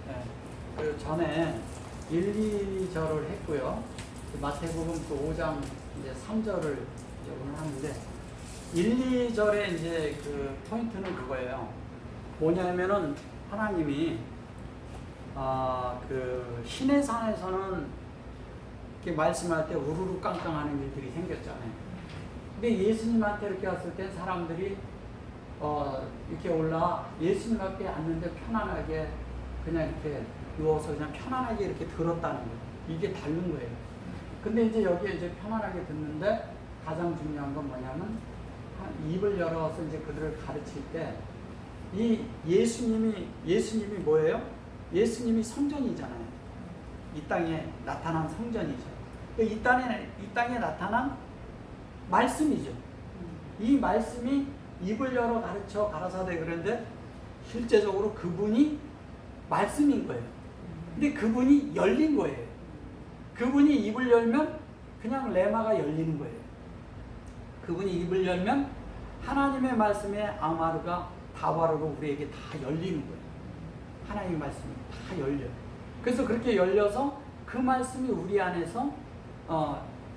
네. 그 전에 1, 2절을 했고요. 마태복음 또 5장 이제 3절을 이제 오늘 하는데 1, 2절에 이제 그 포인트는 그거예요. 뭐냐면은 하나님이 그 신의 산에서는 이렇게 말씀할 때 우르르 깡깡하는 일들이 생겼잖아요. 근데 예수님한테 이렇게 왔을 때 사람들이 이렇게 올라 예수님 앞에 앉는데 편안하게 그냥 이렇게 누워서 그냥 편안하게 이렇게 들었다는 거예요. 이게 다른 거예요. 근데 이제 여기에 이제 편안하게 듣는데 가장 중요한 건 뭐냐면 입을 열어서 이제 그들을 가르칠 때 이 예수님이 뭐예요? 예수님이 성전이잖아요. 이 땅에 나타난 성전이죠. 이 땅에 나타난 말씀이죠. 이 말씀이 입을 열어 가르쳐 가라사대 그런데 실제적으로 그분이 말씀인 거예요. 근데 그분이 열린 거예요. 그분이 입을 열면 그냥 레마가 열리는 거예요. 그분이 입을 열면 하나님의 말씀의 아마르가 다바르로 우리에게 다 열리는 거예요. 하나님의 말씀이 다 열려요. 그래서 그렇게 열려서 그 말씀이 우리 안에서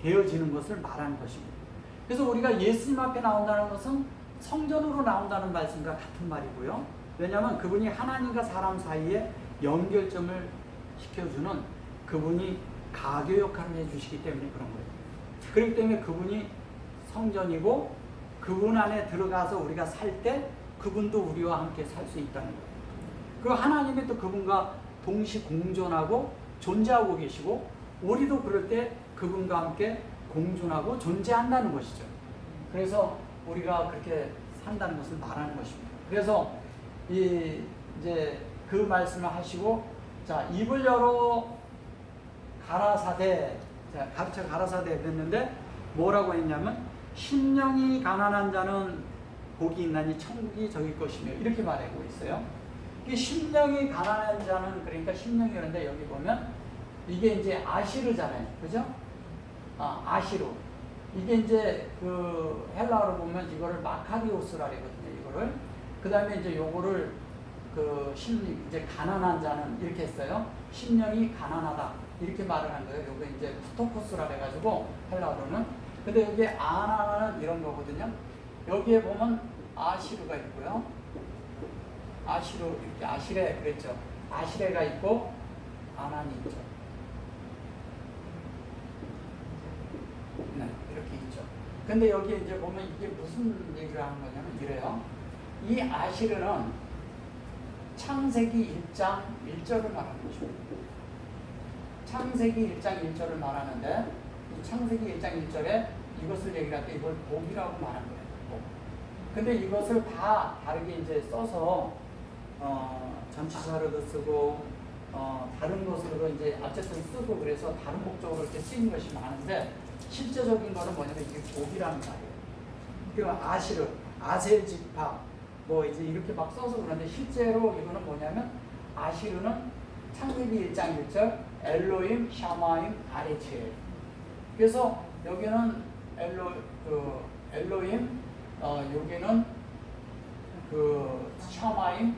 되어지는 것을 말하는 것입니다. 그래서 우리가 예수님 앞에 나온다는 것은 성전으로 나온다는 말씀과 같은 말이고요. 왜냐하면 그분이 하나님과 사람 사이에 연결점을 시켜주는 그분이 가교 역할을 해주시기 때문에 그런 거예요. 그렇기 때문에 그분이 성전이고 그분 안에 들어가서 우리가 살 때 그분도 우리와 함께 살 수 있다는 거예요. 그리고 하나님이 또 그분과 동시 공존하고 존재하고 계시고 우리도 그럴 때 그분과 함께 공존하고 존재한다는 것이죠. 그래서 우리가 그렇게 산다는 것을 말하는 것입니다. 그래서 이제 그 말씀을 하시고 자 입을 열어 가라사대 가르쳐 가라사대 됐는데 뭐라고 했냐면 심령이 가난한 자는 복이 있나니 천국이 저기 것이며 이렇게 말하고 있어요. 이 심령이 가난한 자는 그러니까 심령이었는데 여기 보면 이게 이제 아시르잖아요, 그죠? 아시르 이게 이제 그 헬라어로 보면 이거를 마카리오스라 그러거든요. 이거를 그 다음에 이제 요거를 그 이제 가난한 자는 이렇게 했어요. 심령이 가난하다 이렇게 말을 한 거예요. 요거 이제 푸토코스라 해가지고 헬라어로는 근데 여기 아나는 이런 거거든요. 여기에 보면 아시르가 있고요. 아시르 이렇게 아시레 그랬죠. 아시레가 있고 아난이 있죠. 네, 이렇게 있죠. 근데 여기 이제 보면 이게 무슨 얘기를 하는 거냐면 이래요. 이 아시르는 창세기 1장 1절을 말하는 것입니다. 창세기 1장 1절을 말하는데 이 창세기 1장 1절에 이것을 얘기를 할 때 이걸 복이라고 말한 거예요. 복. 근데 이것을 다 다르게 이제 써서 전치사로도 쓰고 다른 것으로도 이제 어쨌든 쓰고 그래서 다른 목적으로 이렇게 쓰인 것이 많은데 실제적인 거는 뭐냐면 이게 복이라는 말이에요. 그 아시르, 아셀지파 뭐 이제 이렇게 막 써서 그러는데 실제로 이거는 뭐냐면 아시르는 창세기 1장 1절 엘로임, 샤마임, 아레치엘. 그래서 여기는 엘로임, 여기는 그 샤마임,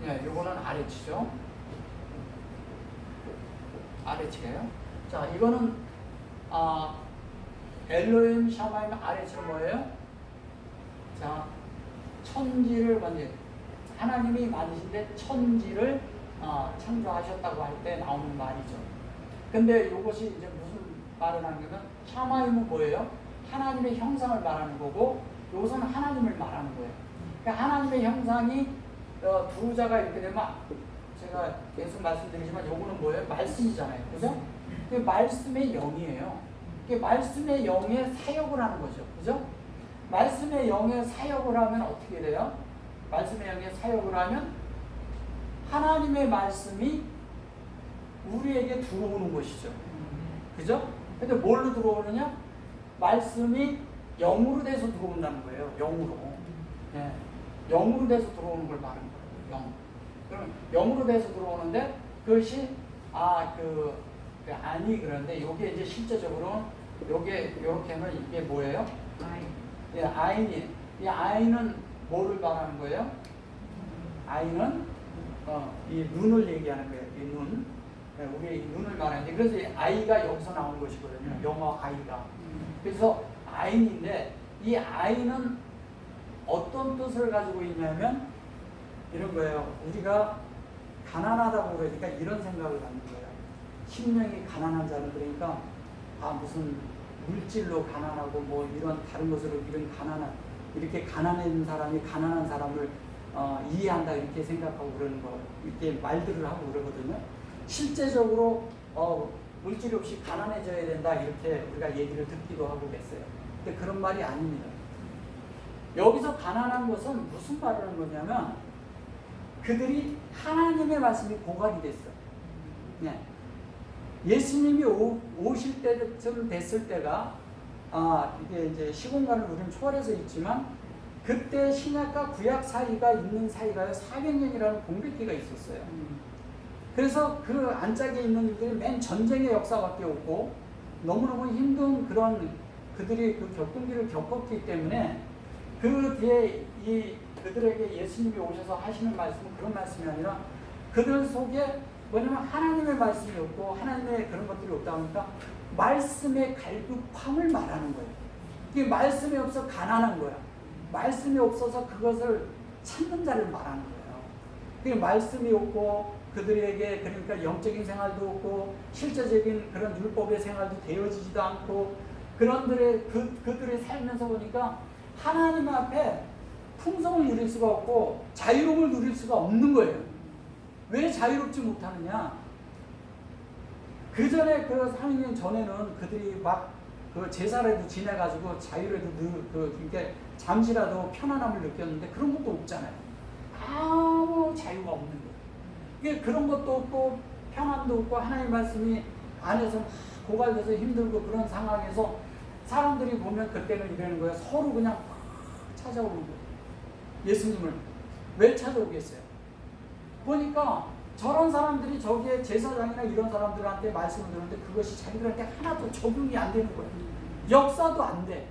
네, 요거는 아레치죠. 아레치예요. 자, 이거는 엘로임, 샤마임, 아레치는 뭐예요? 자, 천지를 하나님이 만드신데 천지를 창조하셨다고 할 때 나오는 말이죠. 근데 이것이 이제 무슨 말을 하는 거면 샤마임은 뭐예요? 하나님의 형상을 말하는 거고 이것은 하나님을 말하는 거예요. 그러니까 하나님의 형상이 두자가 이렇게 되면 제가 계속 말씀드리지만 이거는 뭐예요? 말씀이잖아요. 그죠? 그 말씀의 영이에요. 그 말씀의 영의 사역을 하는 거죠. 그죠? 말씀의 영의 사역을 하면 어떻게 돼요? 말씀의 영의 사역을 하면 하나님의 말씀이 우리에게 들어오는 것이죠. 그죠? 근데 뭘로 들어오느냐? 말씀이 영으로 돼서 들어온다는 거예요. 영으로. 네. 영으로 돼서 들어오는 걸 말하는 거예요. 영. 그럼 영으로 돼서 들어오는데 그것이 아니 그런데 요게 이제 실제적으로 요게 요렇게 하면 이게 뭐예요? 아인. 예, 아인이. 이 아인은 뭐를 말하는 거예요? 아이는 이 눈을 얘기하는 거예요. 이 눈. 우리 눈을 말하는데 그래서 아이가 여기서 나온 것이거든요. 영어 아이가. 그래서 아인인데 이 아이는 어떤 뜻을 가지고 있냐면 이런 거예요. 우리가 가난하다고 그러니까 이런 생각을 갖는 거예요. 심령이 가난한 자는 그러니까 무슨 물질로 가난하고 뭐 이런 다른 것으로 이런 가난한 이렇게 가난한 사람이 가난한 사람을 이해한다 이렇게 생각하고 그러는 거 이렇게 말들을 하고 그러거든요. 실제적으로 물질 없이 가난해져야 된다 이렇게 우리가 얘기를 듣기도 하고 그랬어요. 근데 그런 말이 아닙니다. 여기서 가난한 것은 무슨 말을 하는 거냐면 그들이 하나님의 말씀이 고갈이 됐어. 네. 예수님이 오실 때쯤 됐을 때가 이게 이제 시공간을 우리는 초월해서 있지만 그때 신약과 구약 사이가 있는 사이가요 400년이라는 공백기가 있었어요. 그래서 그 안짝에 있는 일들이 맨 전쟁의 역사밖에 없고 너무너무 힘든 그런 그들이 그 격동기를 겪었기 때문에 그 뒤에 그들에게 예수님이 오셔서 하시는 말씀은 그런 말씀이 아니라 그들 속에 뭐냐면 하나님의 말씀이 없고 하나님의 그런 것들이 없다 보니까 말씀의 갈급함을 말하는 거예요. 이게 말씀이 없어 가난한 거야. 말씀이 없어서 그것을 찾는 자를 말하는 거예요. 그게 말씀이 없고 그들에게 그러니까 영적인 생활도 없고 실제적인 그런 율법의 생활도 되어지지도 않고 그들이 살면서 보니까 하나님 앞에 풍성을 누릴 수가 없고 자유로움을 누릴 수가 없는 거예요. 왜 자유롭지 못하느냐? 그 전에 그 3년 전에는 그들이 막 그 제사라도 지내가지고 자유라도 이게 잠시라도 편안함을 느꼈는데 그런 것도 없잖아요. 아무 자유가 없는 거예요. 이게 그런 것도 없고 편안도 없고 하나님의 말씀이 안에서 막 고갈돼서 힘들고 그런 상황에서 사람들이 보면 그때는 이러는 거예요. 서로 그냥 막 찾아오는 거예요. 예수님을 왜 찾아오겠어요? 보니까 저런 사람들이 저기에 제사장이나 이런 사람들한테 말씀을 들었는데 그것이 자기들한테 하나도 적용이 안 되는 거예요. 역사도 안 돼.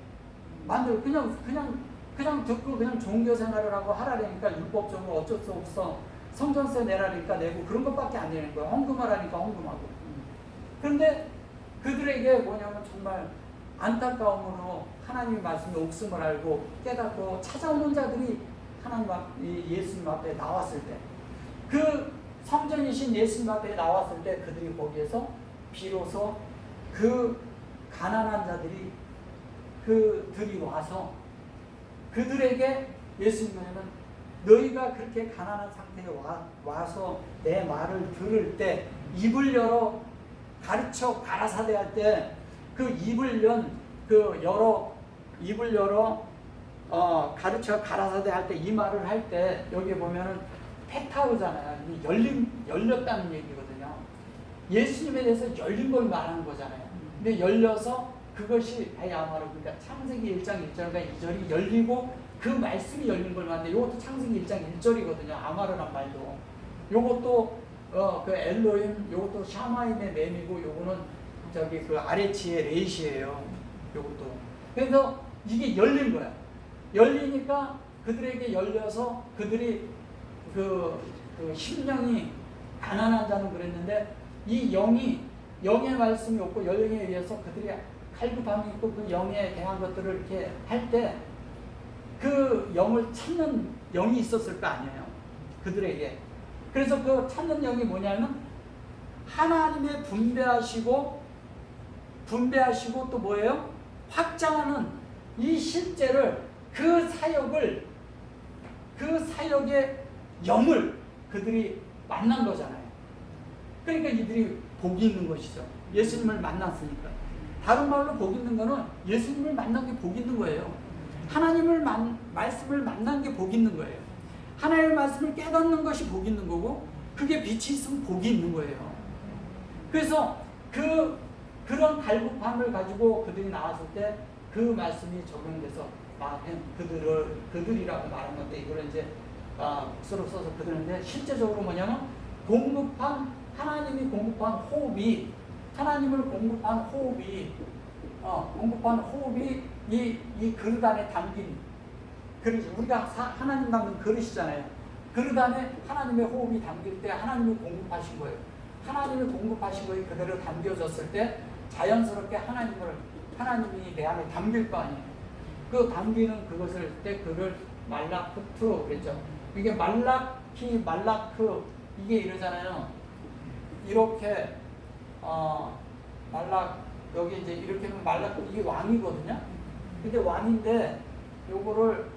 만들고 그냥 듣고 그냥 종교 생활을 하고 하라니까 율법적으로 어쩔 수 없어. 성전세 내라니까 내고 그런 것밖에 안 되는 거예요. 헌금하라니까 헌금하고. 그런데 그들에게 뭐냐면 정말 안타까움으로 하나님의 말씀에 옥심을 알고 깨닫고 찾아오는 자들이 하나님 예수님 앞에 나왔을 때 그 성전이신 예수님 앞에 나왔을 때 그들이 거기에서 비로소 그 가난한 자들이 그들이 와서 그들에게 예수님은 너희가 그렇게 가난한 상태에 와서 내 말을 들을 때 입을 열어 가르쳐 가라사대 할 때 그 입을 열어 가르쳐 가라사대 할 때 이 말을 할 때 여기 보면은 페타우잖아요. 열렸다는 얘기거든요. 예수님에 대해서 열린 걸 말하는 거잖아요. 근데 열려서 그것이 아야마로 그러니까 창세기 1장 1절과 2절이 열리고 그 말씀이 열린 걸 말하는데 이것도 창세기 1장 1절이거든요. 아마르란 말도. 요것도 그 엘로힘, 요것도 샤마임의 맴이고 요거는 저기 그 아레치의 레이시예요. 요것도. 그래서 이게 열린 거야. 열리니까 그들에게 열려서 그들이 그 심령이 가난한 자는 그랬는데 이 영의 말씀이 없고 영에 의해서 그들이 갈급함이 있고 그 영에 대한 것들을 이렇게 할 때 그 영을 찾는 영이 있었을 거 아니에요. 그들에게. 그래서 그 찾는 영이 뭐냐면 하나님의 분배하시고 또 뭐예요? 확장하는 이 실제를 그 사역의 영을 그들이 만난 거잖아요. 그러니까 이들이 복이 있는 것이죠. 예수님을 만났으니까. 다른 말로 복 있는 거는 예수님을 만난 게 복 있는 거예요. 하나님을 말씀을 만난 게 복 있는 거예요. 하나님의 말씀을 깨닫는 것이 복 있는 거고 그게 빛이 있으면 복이 있는 거예요. 그래서 그런 갈급함을 가지고 그들이 나왔을 때 그 말씀이 적용돼서 그들이라고 말한 건데 이걸 이제 복수로 써서 그들인데 실제적으로 뭐냐면 하나님을 공급한 호흡이 이 그릇 안에 담긴 그릇이 우리가 하나님 담는 그릇이잖아요. 그 다음에 하나님의 호흡이 담길 때 하나님이 공급하신 거예요. 하나님이 공급하신 거에 그대로 담겨졌을 때 자연스럽게 하나님이 내 안에 담길 거 아니에요. 그 담기는 그것을 때 그걸 말라크트 그랬죠. 이게 말라크 이게 이러잖아요. 이렇게 여기 이제 이렇게 하면 말라크 이게 왕이거든요. 근데 왕인데 요거를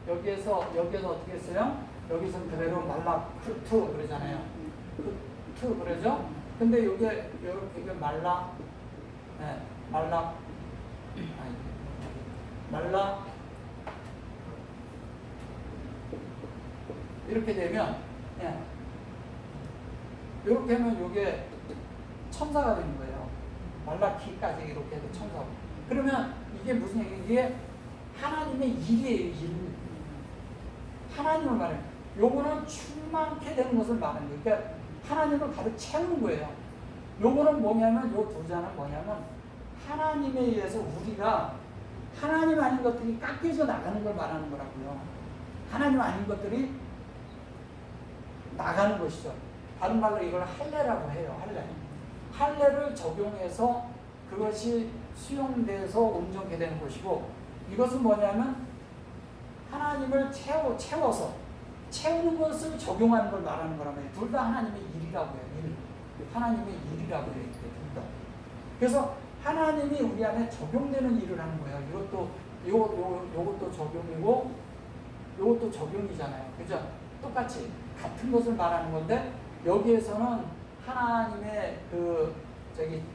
여기에서 어떻게 했어요? 여기서 그대로 말라크트 그러잖아요. 트 그러죠? 근데 요게 이렇게 말라 이렇게 되면 이렇게 하면 요게 천사가 되는 거예요. 말라키까지 이렇게 해도 천사고. 그러면 이게 무슨 얘기예요? 이게 하나님의 일이에요. 일. 하나님을 말해요. 요거는 충만케 되는 것을 말하는 거예요. 그러니까 하나님을 가득 채우는 거예요. 요거는 뭐냐면 요 두 자는 뭐냐면 하나님에 의해서 우리가 하나님 아닌 것들이 깎여져 나가는 걸 말하는 거라고요. 하나님 아닌 것들이 나가는 것이죠. 다른 말로 이걸 할례라고 해요. 할례를 적용해서 그것이 수용돼서 온전케 되는 것이고, 이것은 뭐냐면 하나님을 채워서 채우는 것을 적용하는 걸 말하는 거라면 둘 다 하나님의 일이라고 해요. 하나님의 일이라고 해요. 둘 다. 그래서 하나님이 우리 안에 적용되는 일을 하는 거예요. 요것도 적용이고 요것도 적용이잖아요. 그죠? 똑같이 같은 것을 말하는 건데 여기에서는 하나님의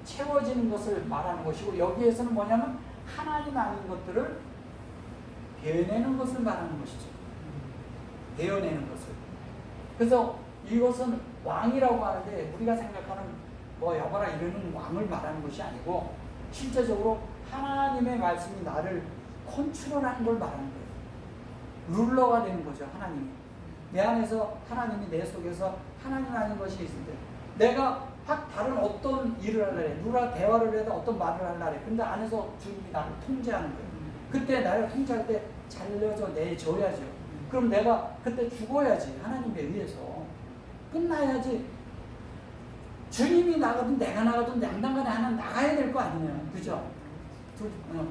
채워지는 것을 말하는 것이고, 여기에서는 뭐냐면 하나님 아닌 것들을 베어내는 것을 말하는 것이죠. 베어내는 것을. 그래서 이것은 왕이라고 하는데 우리가 생각하는 여봐라 이러는 왕을 말하는 것이 아니고 실제적으로 하나님의 말씀이 나를 컨트롤하는 걸 말하는 거예요. 룰러가 되는 거죠. 하나님이. 내 안에서 하나님이 내 속에서 하나님 아닌 것이 있을 때 내가 다른 어떤 일을 하려래, 누가 대화를 해도 어떤 말을 하려래. 근데 안에서 주님이 나를 통제하는 거예요. 그때 나를 통제할 때 잘려져 내줘야죠. 그럼 내가 그때 죽어야지. 하나님에 의해서 끝나야지. 주님이 나가든 내가 나가든 양당간에 하나 나가야 될 거 아니에요. 그죠?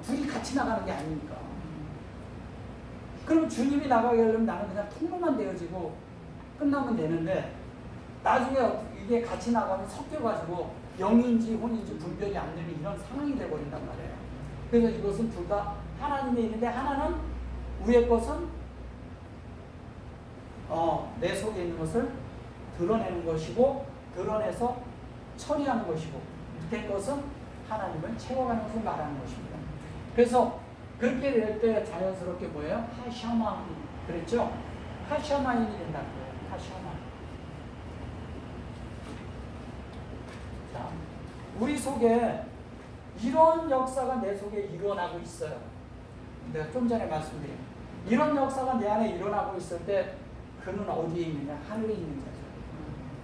둘이 같이 나가는 게 아니니까. 그럼 주님이 나가게 하려면 나는 그냥 통로만 되어지고 끝나면 되는데, 나중에 이게 같이 나가면 섞여가지고 영인지 혼인지 분별이 안 되는 이런 상황이 돼버린단 말이에요. 그래서 이것은 둘 다 하나님에 있는데, 하나는 위의 것은 내 속에 있는 것을 드러내는 것이고, 드러내서 처리하는 것이고, 밑에 것은 하나님을 채워가는 것을 말하는 것입니다. 그래서 그렇게 될 때 자연스럽게 뭐예요? 하샤마 그랬죠? 하샤마인이 된다는 거예요. 하샤마. 자, 우리 속에 이런 역사가 내 속에 일어나고 있어요. 내가 좀 전에 말씀드린 이런 역사가 내 안에 일어나고 있을 때 그는 어디에 있느냐? 하늘에 있는 자죠.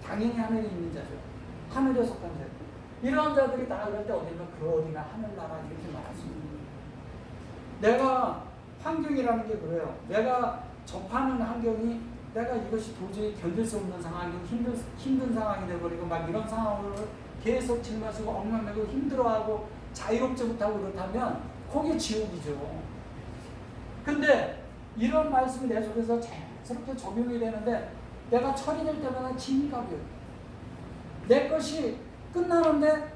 당연히 하늘에 있는 자죠. 하늘에 속한 자. 이런 자들이 다 그럴 때 어디면 그 어디가 하늘나라 이렇게 말하십니다. 내가 환경이라는 게 그래요. 내가 접하는 환경이 내가 이것이 도저히 견딜 수 없는 상황이 힘든 상황이 되어버리고 막 이런 상황을 계속 짊어지고 엉망내고 힘들어하고 자유롭지 못하고 그렇다면 그게 지옥이죠. 근데 이런 말씀이 내 속에서 자연스럽게 적용이 되는데 내가 처리될 때마다 진감이에요. 내 것이 끝나는데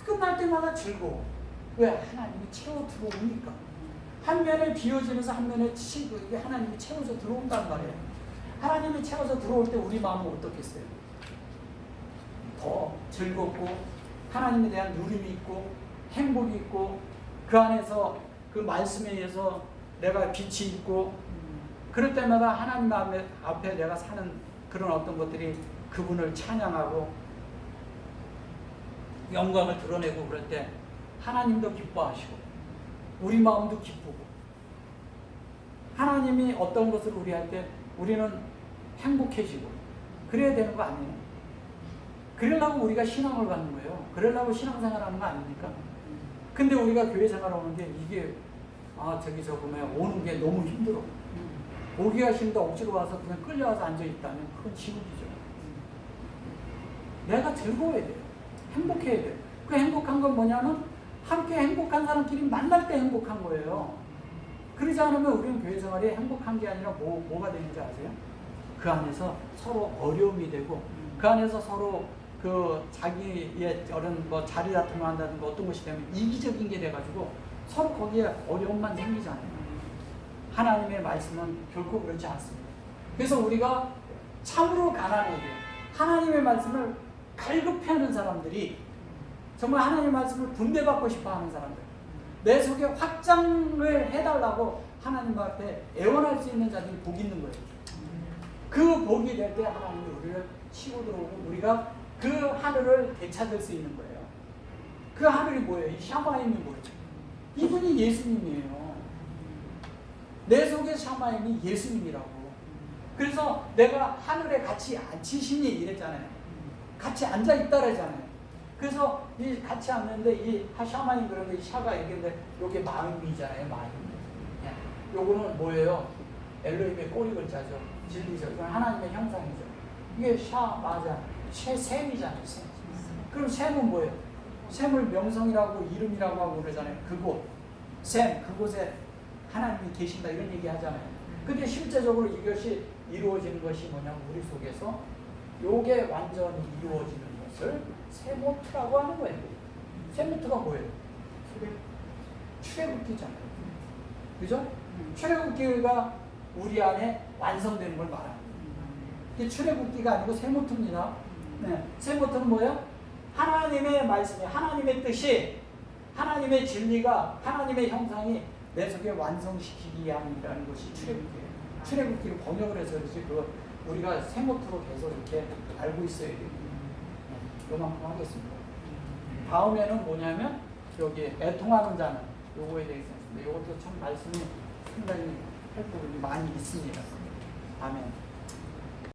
끝날 때마다 즐거워. 왜? 하나님이 채워 들어오니까. 한 면에 비워지면서 한 면에 치고 이게 하나님이 채워서 들어온단 말이에요. 하나님이 채워서 들어올 때 우리 마음은 어떻겠어요? 더 즐겁고 하나님에 대한 누림이 있고 행복이 있고 그 안에서 그 말씀에 의해서 내가 빛이 있고 그럴 때마다 하나님 앞에 내가 사는 그런 어떤 것들이 그분을 찬양하고 영광을 드러내고 그럴 때 하나님도 기뻐하시고 우리 마음도 기쁘고 하나님이 어떤 것을 우리 할 때 우리는 행복해지고 그래야 되는 거 아니에요? 그러려고 우리가 신앙을 갖는 거예요. 그러려고 신앙생활 하는 거 아닙니까? 근데 우리가 교회 생활 오는 게 이게 저기 저거면 오는 게 너무 힘들어. 보기가 싫은데 억지로 와서 그냥 끌려와서 앉아있다면 그건 지옥이죠. 내가 즐거워야 돼요. 행복해야 돼요. 그 행복한 건 뭐냐면 함께 행복한 사람끼리 만날 때 행복한 거예요. 그러지 않으면 우리는 교회 생활이 행복한 게 아니라 뭐가 되는지 아세요? 그 안에서 서로 어려움이 되고 그 안에서 서로 그 자기의 어떤 뭐 자리 다툼을 한다든가 어떤 것이 되면 이기적인 게 돼가지고 서로 거기에 어려움만 생기잖아요. 하나님의 말씀은 결코 그렇지 않습니다. 그래서 우리가 참으로 가난해야 돼요. 하나님의 말씀을 갈급해하는 사람들이 정말 하나님의 말씀을 분배받고 싶어하는 사람들, 내 속에 확장을 해달라고 하나님 앞에 애원할 수 있는 자들이 복 있는 거예요. 그 복이 될 때 하나님이 우리를 치고 들어오고 우리가 그 하늘을 되찾을 수 있는 거예요. 그 하늘이 뭐예요? 이 샤마임이 뭐예요? 이분이 예수님이에요. 내 속에 샤마임이 예수님이라고. 그래서 내가 하늘에 같이 앉히시니 이랬잖아요. 같이 앉아있다 그랬잖아요. 그래서 이 같이 앉는데 이 샤마임 그러면 이 샤가 이게 요게 마음이잖아요. 마음. 요거는 뭐예요? 엘로힘의 꼬리 글자죠. 진리죠. 이건 하나님의 형상이죠. 이게 샤 맞아. 셈이잖아요. 셈. 그럼 셈은 뭐예요? 셈을 명성이라고 이름이라고 하고 그러잖아요. 그곳. 셈. 그곳에 하나님이 계신다 이런 얘기 하잖아요. 근데 실제적으로 이것이 이루어지는 것이 뭐냐면 우리 속에서 요게 완전히 이루어지는 것을 세모트라고 하는 거예요. 세모트가 뭐예요? 출애굽기잖아요. 그죠? 출애굽기가 우리 안에 완성되는 걸 말합니다. 이게 출애굽기가 아니고 세모트입니다. 네. 세모트는 뭐예요? 하나님의 말씀이, 하나님의 뜻이, 하나님의 진리가, 하나님의 형상이 내 속에 완성시키기 위함이라는 것이 출애굽기예요. 출애굽기를 번역을 해서 그 우리가 세모트로 계속 이렇게 알고 있어야 돼요. 요만큼 하겠습니다. 다음에는 뭐냐면 여기 애통하는 자는 요거에 대해서 했습니다. 요것도 참 말씀이 상당히 할 부분이 많이 있습니다. 아멘.